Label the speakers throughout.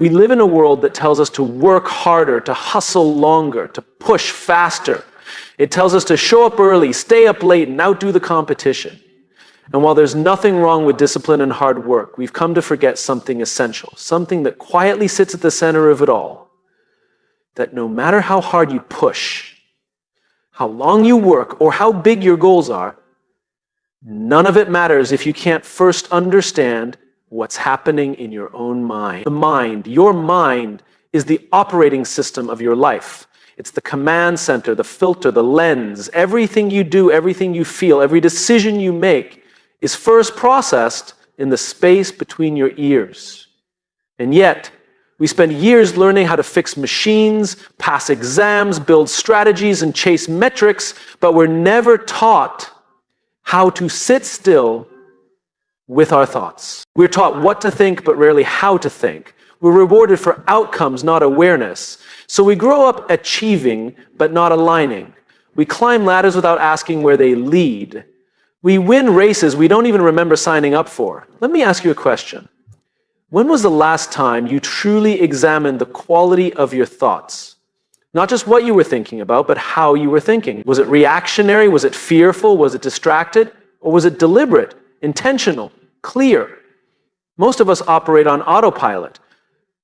Speaker 1: We live in a world that tells us to work harder, to hustle longer, to push faster. It tells us to show up early, stay up late, and outdo the competition. And while there's nothing wrong with discipline and hard work, we've come to forget something essential, something that quietly sits at the center of it all. That no matter how hard you push, how long you work, or how big your goals are, none of it matters if you can't first understand what's happening in your own mind. The mind, your mind, is the operating system of your life. It's the command center, the filter, the lens. Everything you do, everything you feel, every decision you make is first processed in the space between your ears. And yet, we spend years learning how to fix machines, pass exams, build strategies, and chase metrics, but we're never taught how to sit still with our thoughts. We're taught what to think, but rarely how to think. We're rewarded for outcomes, not awareness. So we grow up achieving, but not aligning. We climb ladders without asking where they lead. We win races we don't even remember signing up for. Let me ask you a question. When was the last time you truly examined the quality of your thoughts? Not just what you were thinking about, but how you were thinking. Was it reactionary? Was it fearful? Was it distracted? Or was it deliberate, intentional, clear? Most of us operate on autopilot.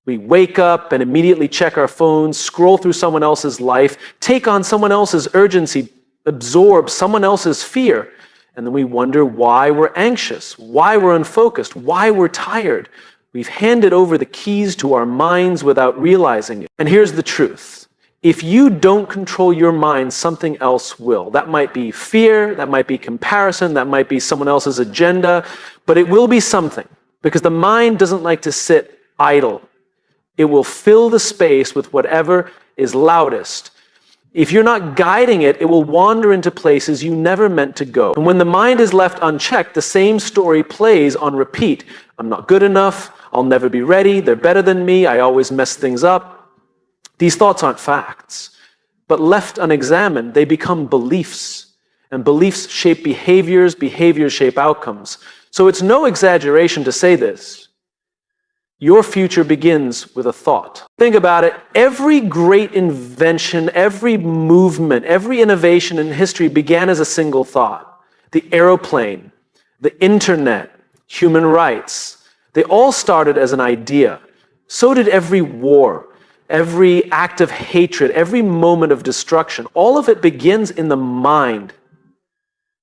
Speaker 1: We wake up and immediately check our phones, scroll through someone else's life, take on someone else's urgency, absorb someone else's fear, and then we wonder why we're anxious, why we're unfocused, why we're tired. We've handed over the keys to our minds without realizing it. And here's the truth. If you don't control your mind, something else will. That might be fear, that might be comparison, that might be someone else's agenda, but it will be something, because the mind doesn't like to sit idle. It will fill the space with whatever is loudest. If you're not guiding it, it will wander into places you never meant to go. And when the mind is left unchecked, the same story plays on repeat. I'm not good enough. I'll never be ready. They're better than me. I always mess things up. These thoughts aren't facts. But left unexamined, they become beliefs. And beliefs shape behaviors. Behaviors shape outcomes. So it's no exaggeration to say this. Your future begins with a thought. Think about it. Every great invention, every movement, every innovation in history began as a single thought. The airplane, the internet, human rights, they all started as an idea. So did every war, every act of hatred, every moment of destruction. All of it begins in the mind.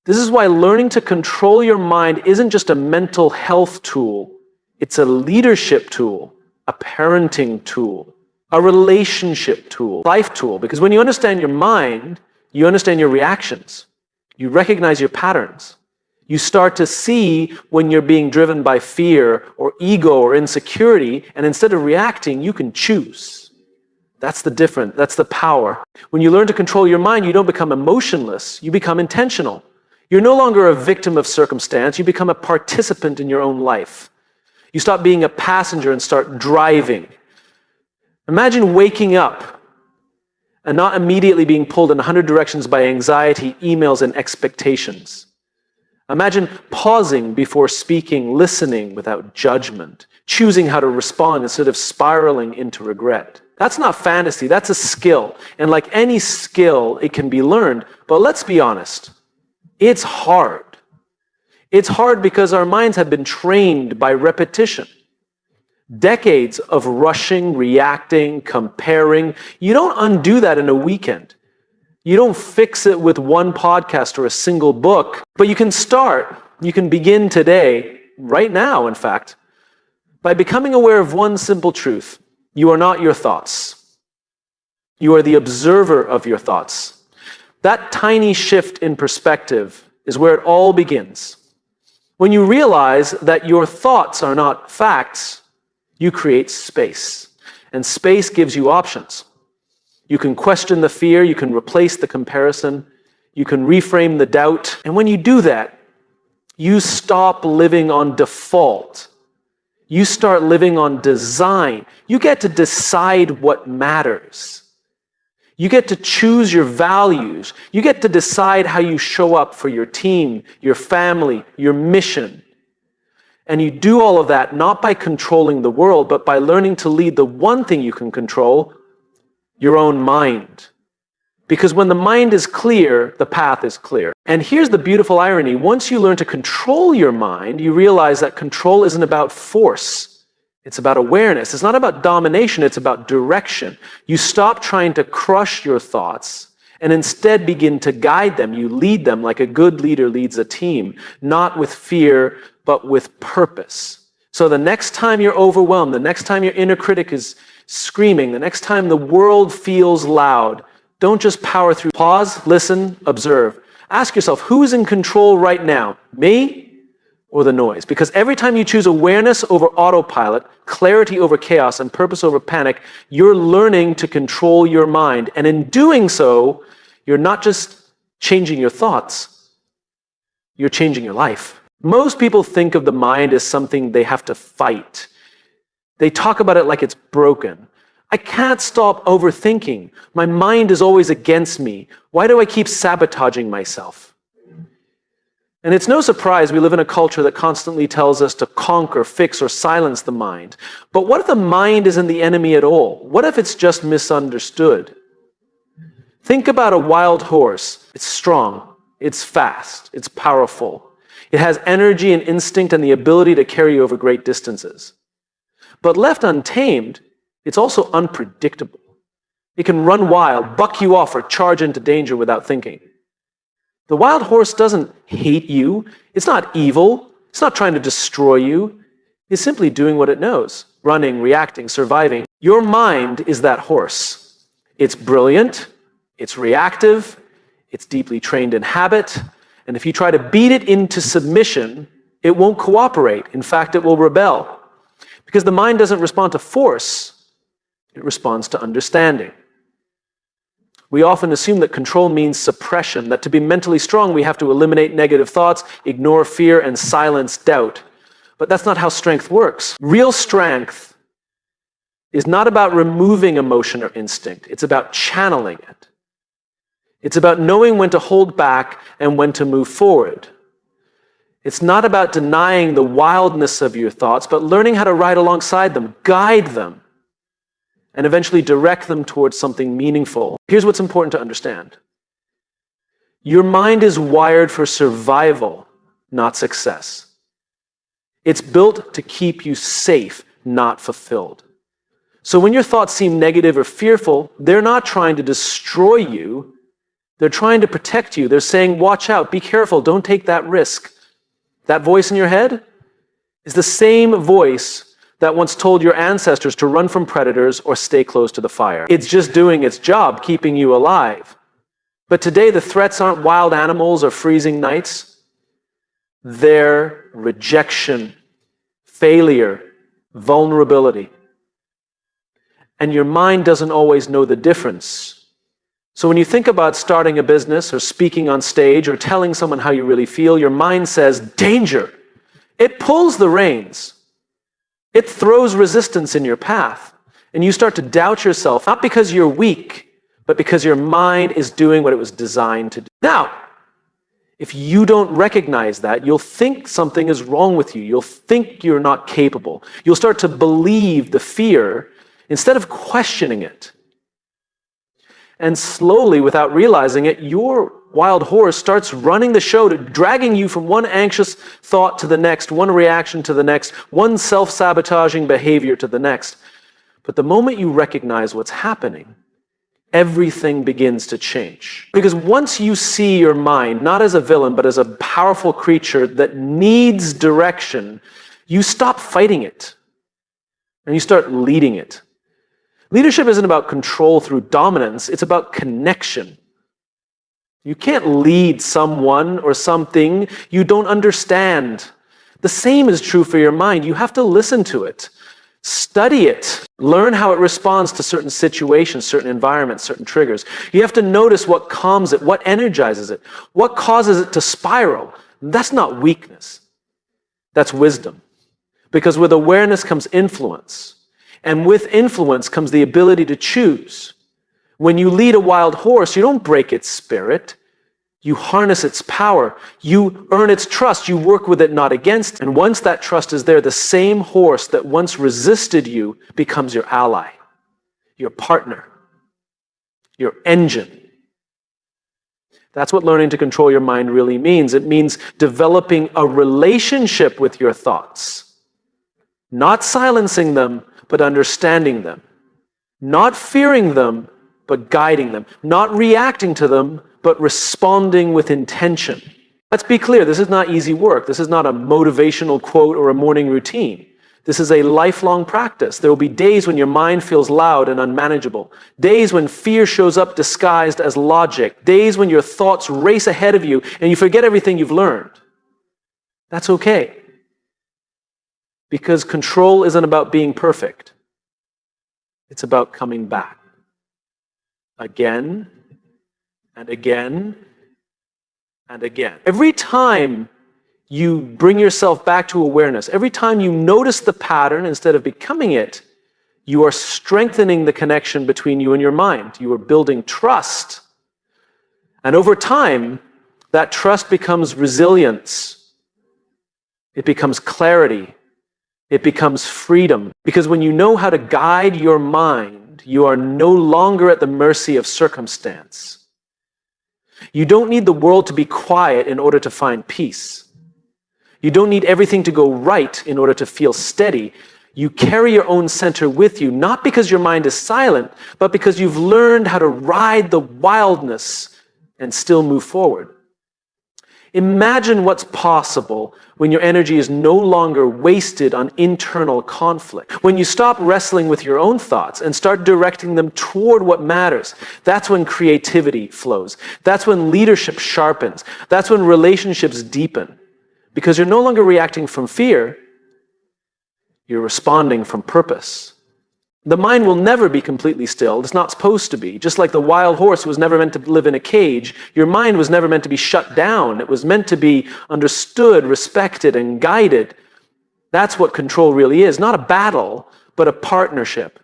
Speaker 1: This is why learning to control your mind isn't just a mental health tool. It's a leadership tool, a parenting tool, a relationship tool, life tool. Because when you understand your mind, you understand your reactions. You recognize your patterns. You start to see when you're being driven by fear or ego or insecurity, and instead of reacting, you can choose. That's the difference. That's the power. When you learn to control your mind, you don't become emotionless. You become intentional. You're no longer a victim of circumstance. You become a participant in your own life. You stop being a passenger and start driving. Imagine waking up and not immediately being pulled in 100 directions by anxiety, emails, and expectations. Imagine pausing before speaking, listening without judgment, choosing how to respond instead of spiraling into regret. That's not fantasy, that's a skill. And like any skill, it can be learned. But let's be honest, it's hard. It's hard because our minds have been trained by repetition. Decades of rushing, reacting, comparing. You don't undo that in a weekend. You don't fix it with one podcast or a single book. But you can start. You can begin today, right now, in fact, by becoming aware of one simple truth. You are not your thoughts. You are the observer of your thoughts. That tiny shift in perspective is where it all begins. When you realize that your thoughts are not facts, you create space. And space gives you options. You can question the fear, you can replace the comparison, you can reframe the doubt. And when you do that, you stop living on default. You start living on design. You get to decide what matters. You get to choose your values. You get to decide how you show up for your team, your family, your mission. And you do all of that not by controlling the world, but by learning to lead the one thing you can control, your own mind. Because when the mind is clear, the path is clear. And here's the beautiful irony. Once you learn to control your mind, you realize that control isn't about force. It's about awareness. It's not about domination. It's about direction. You stop trying to crush your thoughts and instead begin to guide them. You lead them like a good leader leads a team, not with fear, but with purpose. So the next time you're overwhelmed, the next time your inner critic is screaming, the next time the world feels loud, don't just power through. Pause, listen, observe. Ask yourself, who's in control right now? Me or the noise? Because every time you choose awareness over autopilot, clarity over chaos, and purpose over panic, you're learning to control your mind. And in doing so, you're not just changing your thoughts, you're changing your life. Most people think of the mind as something they have to fight. They talk about it like it's broken. I can't stop overthinking. My mind is always against me. Why do I keep sabotaging myself? And it's no surprise we live in a culture that constantly tells us to conquer, fix, or silence the mind. But what if the mind isn't the enemy at all? What if it's just misunderstood? Think about a wild horse. It's strong, it's fast, it's powerful. It has energy and instinct and the ability to carry you over great distances. But left untamed, it's also unpredictable. It can run wild, buck you off, or charge into danger without thinking. The wild horse doesn't hate you. It's not evil. It's not trying to destroy you. It's simply doing what it knows, running, reacting, surviving. Your mind is that horse. It's brilliant. It's reactive. It's deeply trained in habit. And if you try to beat it into submission, it won't cooperate. In fact, it will rebel. Because the mind doesn't respond to force. It responds to understanding. We often assume that control means suppression, that to be mentally strong, we have to eliminate negative thoughts, ignore fear, and silence doubt. But that's not how strength works. Real strength is not about removing emotion or instinct. It's about channeling it. It's about knowing when to hold back and when to move forward. It's not about denying the wildness of your thoughts, but learning how to ride alongside them, guide them, and eventually direct them towards something meaningful. Here's what's important to understand. Your mind is wired for survival, not success. It's built to keep you safe, not fulfilled. So when your thoughts seem negative or fearful, they're not trying to destroy you. They're trying to protect you. They're saying, watch out, be careful, don't take that risk. That voice in your head is the same voice that once told your ancestors to run from predators or stay close to the fire. It's just doing its job, keeping you alive. But today, the threats aren't wild animals or freezing nights. They're rejection, failure, vulnerability. And your mind doesn't always know the difference. So when you think about starting a business or speaking on stage or telling someone how you really feel, your mind says, danger. It pulls the reins. It throws resistance in your path. And you start to doubt yourself, not because you're weak, but because your mind is doing what it was designed to do. Now, if you don't recognize that, you'll think something is wrong with you. You'll think you're not capable. You'll start to believe the fear instead of questioning it. And slowly, without realizing it, your wild horse starts running the show, dragging you from one anxious thought to the next, one reaction to the next, one self-sabotaging behavior to the next. But the moment you recognize what's happening, everything begins to change. Because once you see your mind, not as a villain, but as a powerful creature that needs direction, you stop fighting it and you start leading it. Leadership isn't about control through dominance, it's about connection. You can't lead someone or something you don't understand. The same is true for your mind. You have to listen to it, study it, learn how it responds to certain situations, certain environments, certain triggers. You have to notice what calms it, what energizes it, what causes it to spiral. That's not weakness. That's wisdom. Because with awareness comes influence. And with influence comes the ability to choose. When you lead a wild horse, you don't break its spirit. You harness its power. You earn its trust. You work with it, not against it. And once that trust is there, the same horse that once resisted you becomes your ally, your partner, your engine. That's what learning to control your mind really means. It means developing a relationship with your thoughts. Not silencing them, but understanding them. Not fearing them, but guiding them. Not reacting to them, but responding with intention. Let's be clear, this is not easy work. This is not a motivational quote or a morning routine. This is a lifelong practice. There will be days when your mind feels loud and unmanageable. Days when fear shows up disguised as logic. Days when your thoughts race ahead of you and you forget everything you've learned. That's okay. Because control isn't about being perfect. It's about coming back. Again and again and again. Every time you bring yourself back to awareness, every time you notice the pattern instead of becoming it, you are strengthening the connection between you and your mind. You are building trust. And over time, that trust becomes resilience. It becomes clarity. It becomes freedom. Because when you know how to guide your mind, you are no longer at the mercy of circumstance. You don't need the world to be quiet in order to find peace. You don't need everything to go right in order to feel steady. You carry your own center with you, not because your mind is silent, but because you've learned how to ride the wildness and still move forward. Imagine what's possible when your energy is no longer wasted on internal conflict. When you stop wrestling with your own thoughts and start directing them toward what matters, that's when creativity flows. That's when leadership sharpens. That's when relationships deepen. Because you're no longer reacting from fear, you're responding from purpose. The mind will never be completely still. It's not supposed to be. Just like the wild horse was never meant to live in a cage, your mind was never meant to be shut down. It was meant to be understood, respected, and guided. That's what control really is. Not a battle, but a partnership.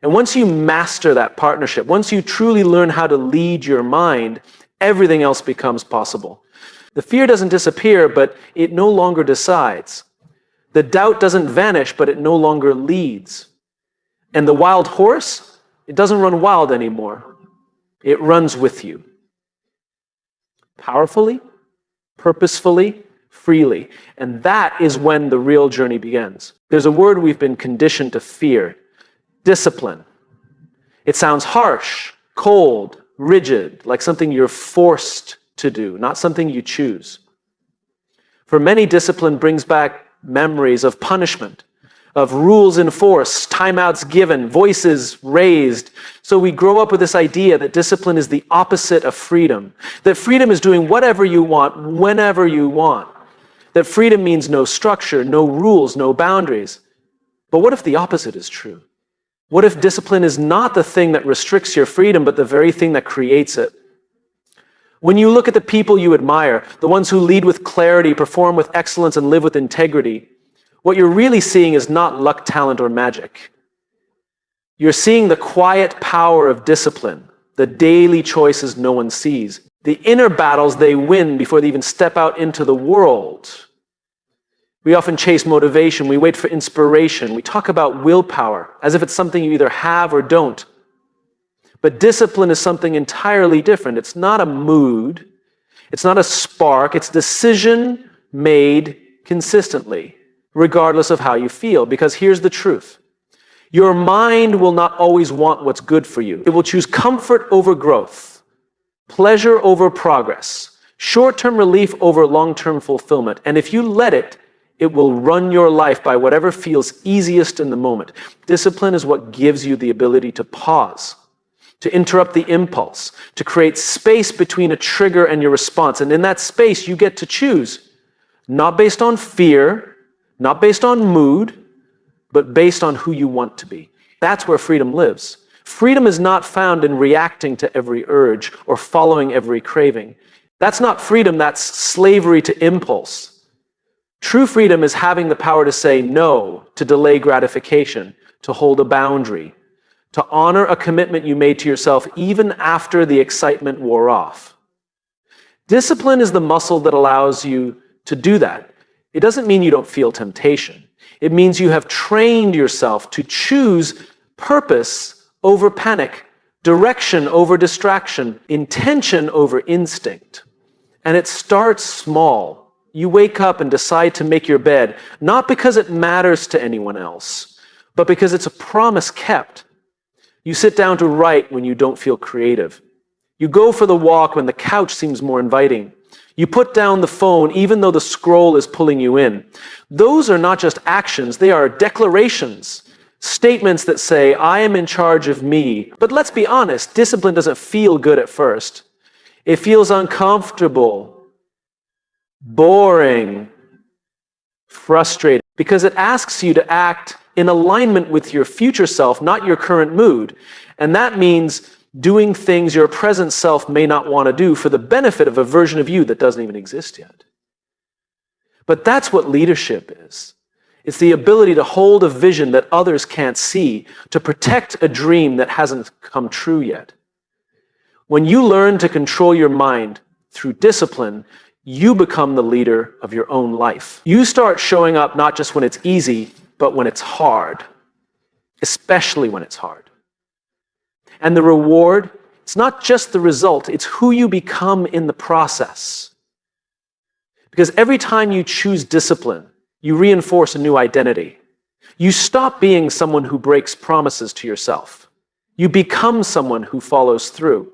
Speaker 1: And once you master that partnership, once you truly learn how to lead your mind, everything else becomes possible. The fear doesn't disappear, but it no longer decides. The doubt doesn't vanish, but it no longer leads. And the wild horse, it doesn't run wild anymore. It runs with you. Powerfully, purposefully, freely. And that is when the real journey begins. There's a word we've been conditioned to fear: discipline. It sounds harsh, cold, rigid, like something you're forced to do, not something you choose. For many, discipline brings back memories of punishment, of rules enforced, timeouts given, voices raised. So we grow up with this idea that discipline is the opposite of freedom, that freedom is doing whatever you want, whenever you want, that freedom means no structure, no rules, no boundaries. But what if the opposite is true? What if discipline is not the thing that restricts your freedom, but the very thing that creates it? When you look at the people you admire, the ones who lead with clarity, perform with excellence, and live with integrity, what you're really seeing is not luck, talent, or magic. You're seeing the quiet power of discipline, the daily choices no one sees, the inner battles they win before they even step out into the world. We often chase motivation, we wait for inspiration, we talk about willpower as if it's something you either have or don't. But discipline is something entirely different. It's not a mood, it's not a spark, it's decision made consistently, regardless of how you feel. Because here's the truth. Your mind will not always want what's good for you. It will choose comfort over growth, pleasure over progress, short-term relief over long-term fulfillment. And if you let it, it will run your life by whatever feels easiest in the moment. Discipline is what gives you the ability to pause, to interrupt the impulse, to create space between a trigger and your response. And in that space, you get to choose, not based on fear, not based on mood, but based on who you want to be. That's where freedom lives. Freedom is not found in reacting to every urge or following every craving. That's not freedom, that's slavery to impulse. True freedom is having the power to say no, to delay gratification, to hold a boundary, to honor a commitment you made to yourself even after the excitement wore off. Discipline is the muscle that allows you to do that. It doesn't mean you don't feel temptation. It means you have trained yourself to choose purpose over panic, direction over distraction, intention over instinct. And it starts small. You wake up and decide to make your bed, not because it matters to anyone else, but because it's a promise kept. You sit down to write when you don't feel creative. You go for the walk when the couch seems more inviting. You put down the phone even though the scroll is pulling you in. Those are not just actions, they are declarations, statements that say, I am in charge of me. But let's be honest, discipline doesn't feel good at first. It feels uncomfortable, boring, frustrating, because it asks you to act in alignment with your future self, not your current mood. And that means doing things your present self may not want to do for the benefit of a version of you that doesn't even exist yet. But that's what leadership is. It's the ability to hold a vision that others can't see, to protect a dream that hasn't come true yet. When you learn to control your mind through discipline, you become the leader of your own life. You start showing up not just when it's easy, but when it's hard, especially when it's hard. And the reward, it's not just the result, it's who you become in the process. Because every time you choose discipline, you reinforce a new identity. You stop being someone who breaks promises to yourself. You become someone who follows through.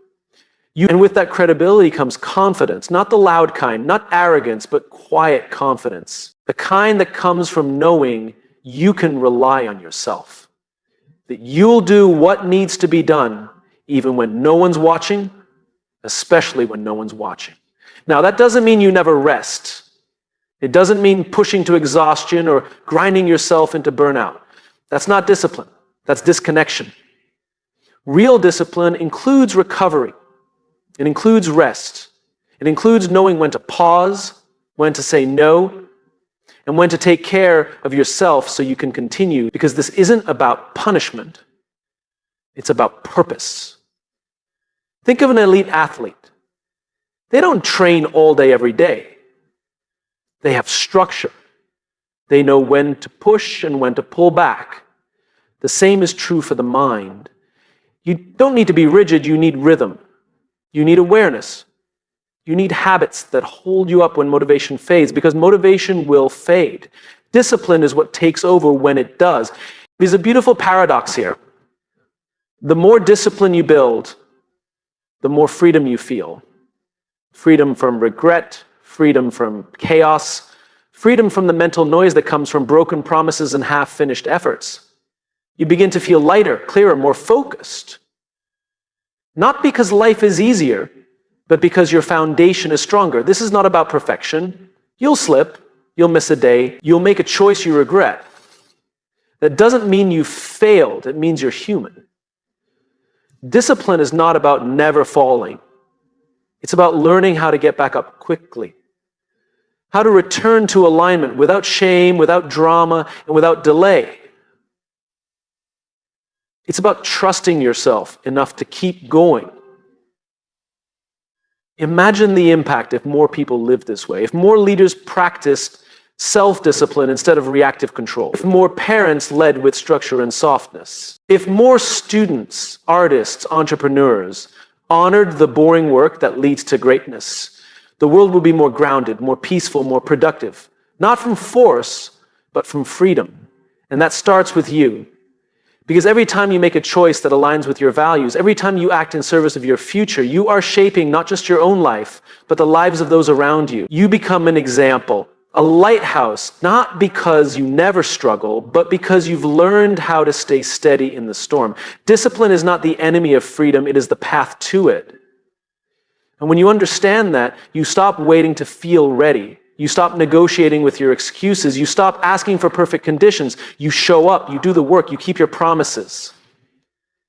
Speaker 1: And with that credibility comes confidence, not the loud kind, not arrogance, but quiet confidence. The kind that comes from knowing you can rely on yourself. That you'll do what needs to be done, even when no one's watching, especially when no one's watching. Now, that doesn't mean you never rest. It doesn't mean pushing to exhaustion or grinding yourself into burnout. That's not discipline. That's disconnection. Real discipline includes recovery. It includes rest. It includes knowing when to pause, when to say no, and when to take care of yourself so you can continue, because this isn't about punishment. It's about purpose. Think of an elite athlete. They don't train all day, every day. They have structure. They know when to push and when to pull back. The same is true for the mind. You don't need to be rigid, you need rhythm. You need awareness. You need habits that hold you up when motivation fades, because motivation will fade. Discipline is what takes over when it does. There's a beautiful paradox here. The more discipline you build, the more freedom you feel. Freedom from regret, freedom from chaos, freedom from the mental noise that comes from broken promises and half-finished efforts. You begin to feel lighter, clearer, more focused. Not because life is easier, but because your foundation is stronger. This is not about perfection. You'll slip, you'll miss a day, you'll make a choice you regret. That doesn't mean you failed, it means you're human. Discipline is not about never falling. It's about learning how to get back up quickly. How to return to alignment without shame, without drama, and without delay. It's about trusting yourself enough to keep going. Imagine the impact if more people lived this way, if more leaders practiced self-discipline instead of reactive control, if more parents led with structure and softness, if more students, artists, entrepreneurs honored the boring work that leads to greatness, the world would be more grounded, more peaceful, more productive, not from force, but from freedom. And that starts with you. Because every time you make a choice that aligns with your values, every time you act in service of your future, you are shaping not just your own life, but the lives of those around you. You become an example, a lighthouse, not because you never struggle, but because you've learned how to stay steady in the storm. Discipline is not the enemy of freedom, it is the path to it. And when you understand that, you stop waiting to feel ready. You stop negotiating with your excuses. You stop asking for perfect conditions. You show up, you do the work, you keep your promises.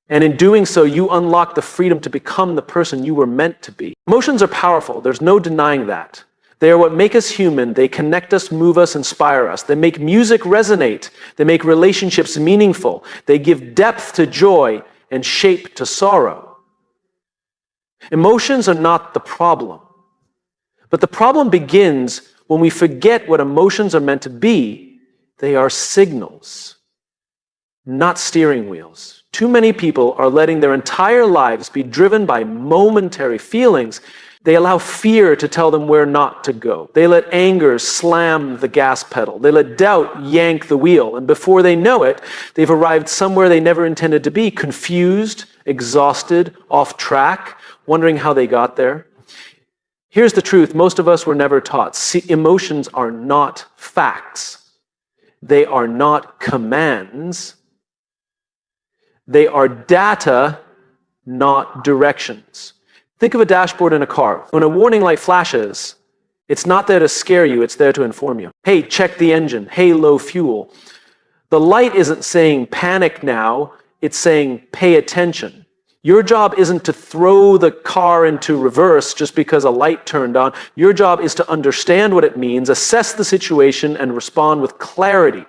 Speaker 1: And in doing so, you unlock the freedom to become the person you were meant to be. Emotions are powerful. There's no denying that. They are what make us human. They connect us, move us, inspire us. They make music resonate. They make relationships meaningful. They give depth to joy and shape to sorrow. Emotions are not the problem. But the problem begins when we forget what emotions are meant to be. They are signals, not steering wheels. Too many people are letting their entire lives be driven by momentary feelings. They allow fear to tell them where not to go. They let anger slam the gas pedal. They let doubt yank the wheel. And before they know it, they've arrived somewhere they never intended to be, confused, exhausted, off track, wondering how they got there. Here's the truth. Most of us were never taught. See, emotions are not facts. They are not commands. They are data, not directions. Think of a dashboard in a car. When a warning light flashes, it's not there to scare you, it's there to inform you. Hey, check the engine. Hey, low fuel. The light isn't saying panic now, it's saying pay attention. Your job isn't to throw the car into reverse just because a light turned on. Your job is to understand what it means, assess the situation, and respond with clarity.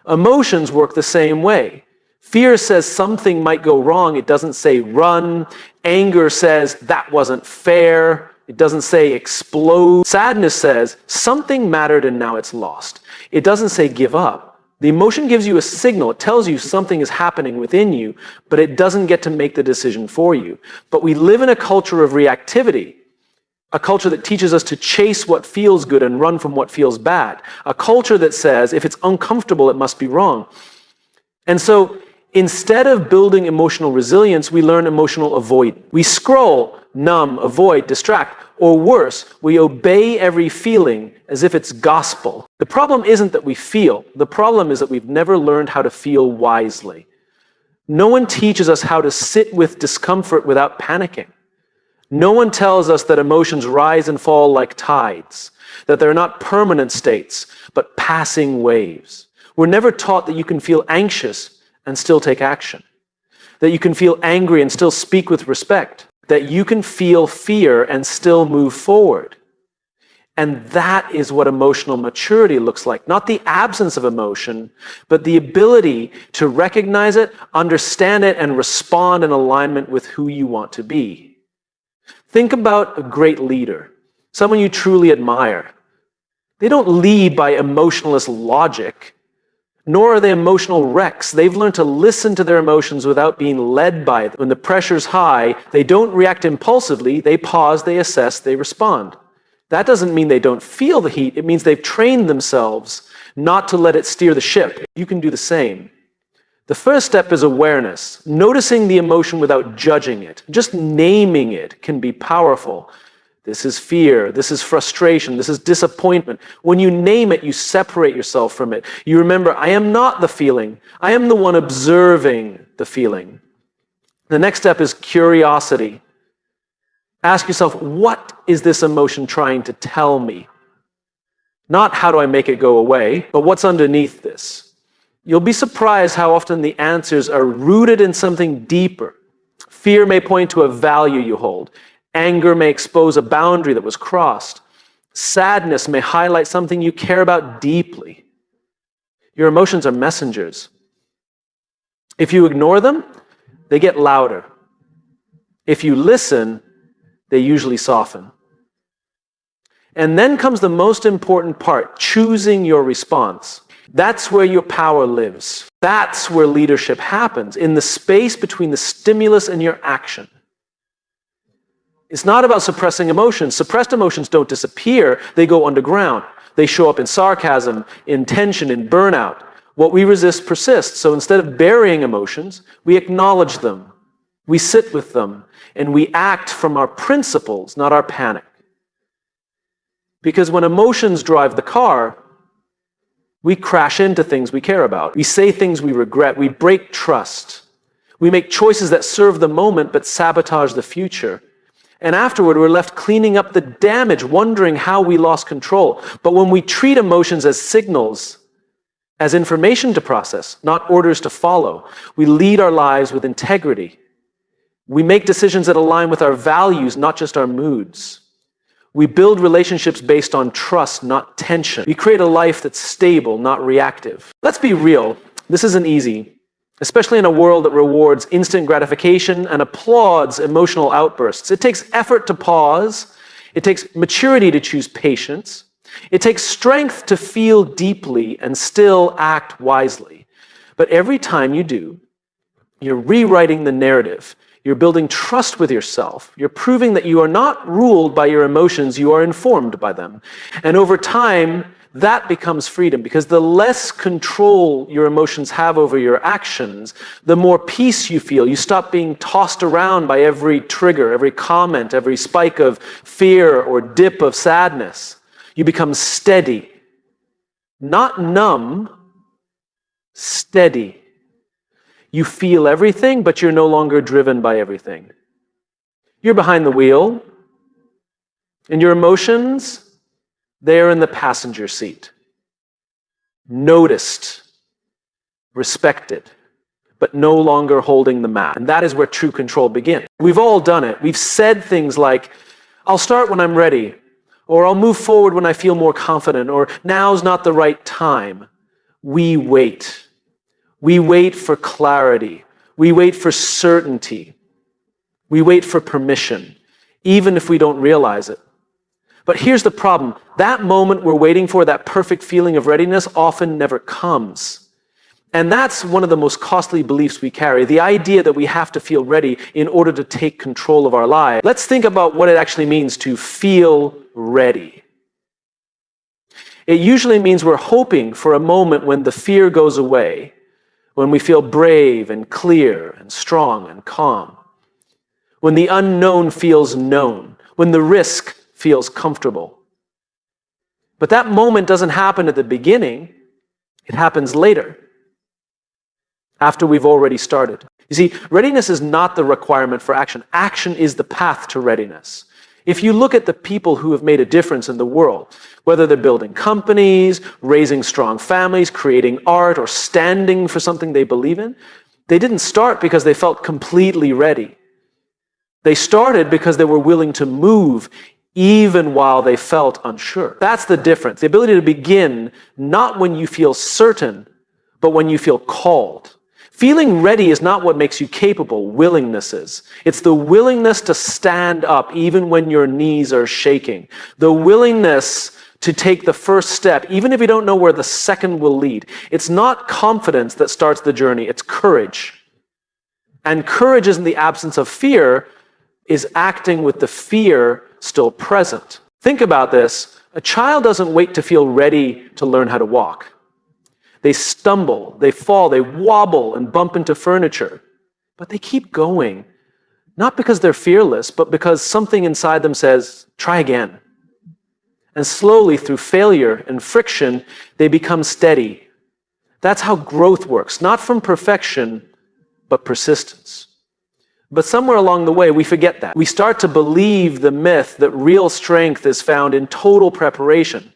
Speaker 1: Emotions work the same way. Fear says something might go wrong. It doesn't say run. Anger says that wasn't fair. It doesn't say explode. Sadness says something mattered and now it's lost. It doesn't say give up. The emotion gives you a signal. It tells you something is happening within you, but it doesn't get to make the decision for you. But we live in a culture of reactivity, a culture that teaches us to chase what feels good and run from what feels bad, a culture that says if it's uncomfortable, it must be wrong. And so instead of building emotional resilience, we learn emotional avoidance. We scroll, numb, avoid, distract, or worse, we obey every feeling as if it's gospel. The problem isn't that we feel. The problem is that we've never learned how to feel wisely. No one teaches us how to sit with discomfort without panicking. No one tells us that emotions rise and fall like tides, that they're not permanent states, but passing waves. We're never taught that you can feel anxious and still take action, that you can feel angry and still speak with respect, that you can feel fear and still move forward. And that is what emotional maturity looks like. Not the absence of emotion, but the ability to recognize it, understand it, and respond in alignment with who you want to be. Think about a great leader, someone you truly admire. They don't lead by emotionless logic, nor are they emotional wrecks. They've learned to listen to their emotions without being led by them. When the pressure's high, they don't react impulsively. They pause, they assess, they respond. That doesn't mean they don't feel the heat. It means they've trained themselves not to let it steer the ship. You can do the same. The first step is awareness, noticing the emotion without judging it. Just naming it can be powerful. This is fear, this is frustration, this is disappointment. When you name it, you separate yourself from it. You remember, I am not the feeling. I am the one observing the feeling. The next step is curiosity. Ask yourself, what is this emotion trying to tell me? Not how do I make it go away, but what's underneath this? You'll be surprised how often the answers are rooted in something deeper. Fear may point to a value you hold. Anger may expose a boundary that was crossed. Sadness may highlight something you care about deeply. Your emotions are messengers. If you ignore them, they get louder. If you listen, they usually soften. And then comes the most important part, choosing your response. That's where your power lives. That's where leadership happens, in the space between the stimulus and your action. It's not about suppressing emotions. Suppressed emotions don't disappear. They go underground. They show up in sarcasm, in tension, in burnout. What we resist persists. So instead of burying emotions, we acknowledge them. We sit with them. And we act from our principles, not our panic. Because when emotions drive the car, we crash into things we care about. We say things we regret. We break trust. We make choices that serve the moment but sabotage the future. And afterward, we're left cleaning up the damage, wondering how we lost control. But when we treat emotions as signals, as information to process, not orders to follow, we lead our lives with integrity. We make decisions that align with our values, not just our moods. We build relationships based on trust, not tension. We create a life that's stable, not reactive. Let's be real. This isn't easy, especially in a world that rewards instant gratification and applauds emotional outbursts. It takes effort to pause. It takes maturity to choose patience. It takes strength to feel deeply and still act wisely. But every time you do, you're rewriting the narrative. You're building trust with yourself. You're proving that you are not ruled by your emotions, you are informed by them. And over time, that becomes freedom, because the less control your emotions have over your actions, the more peace you feel. You stop being tossed around by every trigger, every comment, every spike of fear or dip of sadness. You become steady. Not numb, steady. You feel everything, but you're no longer driven by everything. You're behind the wheel, and your emotions, they're in the passenger seat. Noticed, respected, but no longer holding the map. And that is where true control begins. We've all done it. We've said things like, I'll start when I'm ready, or I'll move forward when I feel more confident, or now's not the right time. We wait. We wait for clarity. We wait for certainty. We wait for permission, even if we don't realize it. But here's the problem. That moment we're waiting for, that perfect feeling of readiness, often never comes. And that's one of the most costly beliefs we carry, the idea that we have to feel ready in order to take control of our lives. Let's think about what it actually means to feel ready. It usually means we're hoping for a moment when the fear goes away, when we feel brave and clear and strong and calm, when the unknown feels known, when the risk feels comfortable. But that moment doesn't happen at the beginning. It happens later, after we've already started. You see, readiness is not the requirement for action. Action is the path to readiness. If you look at the people who have made a difference in the world, whether they're building companies, raising strong families, creating art, or standing for something they believe in, they didn't start because they felt completely ready. They started because they were willing to move even while they felt unsure. That's the difference. The ability to begin not when you feel certain, but when you feel called. Feeling ready is not what makes you capable, willingness is. It's the willingness to stand up even when your knees are shaking. The willingness to take the first step, even if you don't know where the second will lead. It's not confidence that starts the journey, it's courage. And courage isn't the absence of fear, is acting with the fear still present. Think about this. A child doesn't wait to feel ready to learn how to walk. They stumble, they fall, they wobble and bump into furniture. But they keep going, not because they're fearless, but because something inside them says, try again. And slowly, through failure and friction, they become steady. That's how growth works, not from perfection, but persistence. But somewhere along the way, we forget that. We start to believe the myth that real strength is found in total preparation.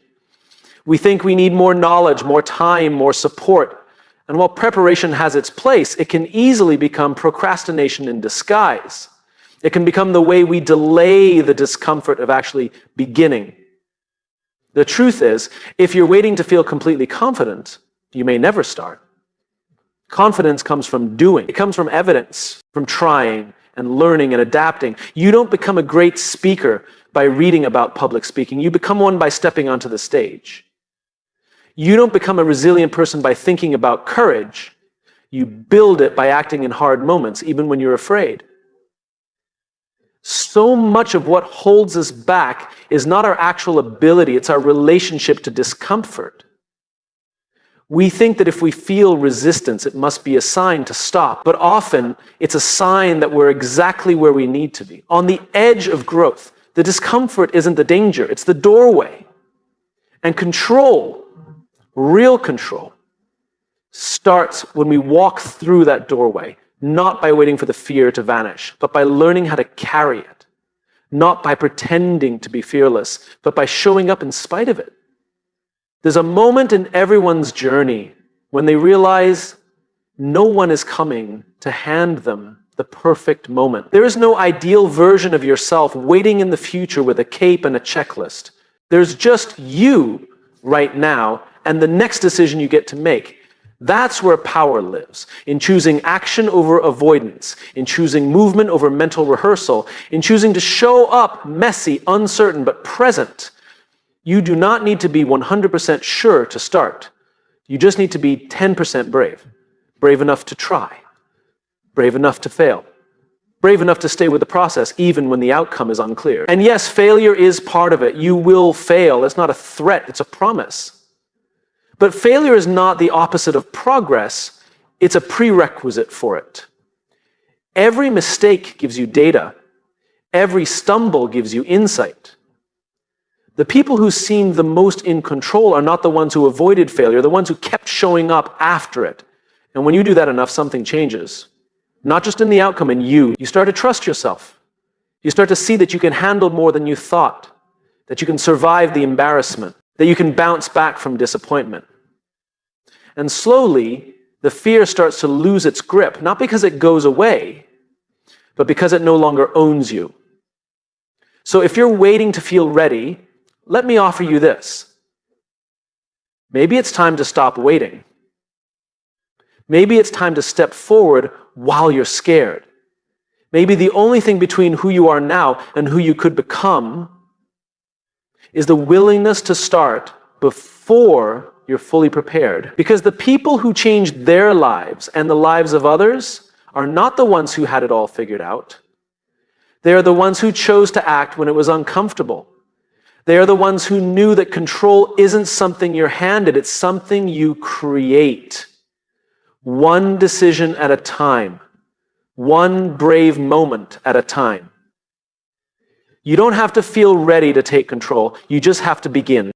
Speaker 1: We think we need more knowledge, more time, more support. And while preparation has its place, it can easily become procrastination in disguise. It can become the way we delay the discomfort of actually beginning. The truth is, if you're waiting to feel completely confident, you may never start. Confidence comes from doing. It comes from evidence, from trying and learning and adapting. You don't become a great speaker by reading about public speaking. You become one by stepping onto the stage. You don't become a resilient person by thinking about courage. You build it by acting in hard moments, even when you're afraid. So much of what holds us back is not our actual ability, it's our relationship to discomfort. We think that if we feel resistance, it must be a sign to stop. But often, it's a sign that we're exactly where we need to be, on the edge of growth. The discomfort isn't the danger, it's the doorway. And control, real control, starts when we walk through that doorway, not by waiting for the fear to vanish, but by learning how to carry it, not by pretending to be fearless, but by showing up in spite of it. There's a moment in everyone's journey when they realize no one is coming to hand them the perfect moment. There is no ideal version of yourself waiting in the future with a cape and a checklist. There's just you right now and the next decision you get to make. That's where power lives, in choosing action over avoidance, in choosing movement over mental rehearsal, in choosing to show up messy, uncertain, but present. You do not need to be 100% sure to start. You just need to be 10% brave. Brave enough to try. Brave enough to fail. Brave enough to stay with the process even when the outcome is unclear. And yes, failure is part of it. You will fail. It's not a threat, it's a promise. But failure is not the opposite of progress. It's a prerequisite for it. Every mistake gives you data. Every stumble gives you insight. The people who seemed the most in control are not the ones who avoided failure, the ones who kept showing up after it. And when you do that enough, something changes. Not just in the outcome, in you. You start to trust yourself. You start to see that you can handle more than you thought, that you can survive the embarrassment, that you can bounce back from disappointment. And slowly, the fear starts to lose its grip, not because it goes away, but because it no longer owns you. So if you're waiting to feel ready, let me offer you this. Maybe it's time to stop waiting. Maybe it's time to step forward while you're scared. Maybe the only thing between who you are now and who you could become is the willingness to start before you're fully prepared. Because the people who changed their lives and the lives of others are not the ones who had it all figured out. They are the ones who chose to act when it was uncomfortable. They are the ones who knew that control isn't something you're handed, it's something you create. One decision at a time. One brave moment at a time. You don't have to feel ready to take control. You just have to begin.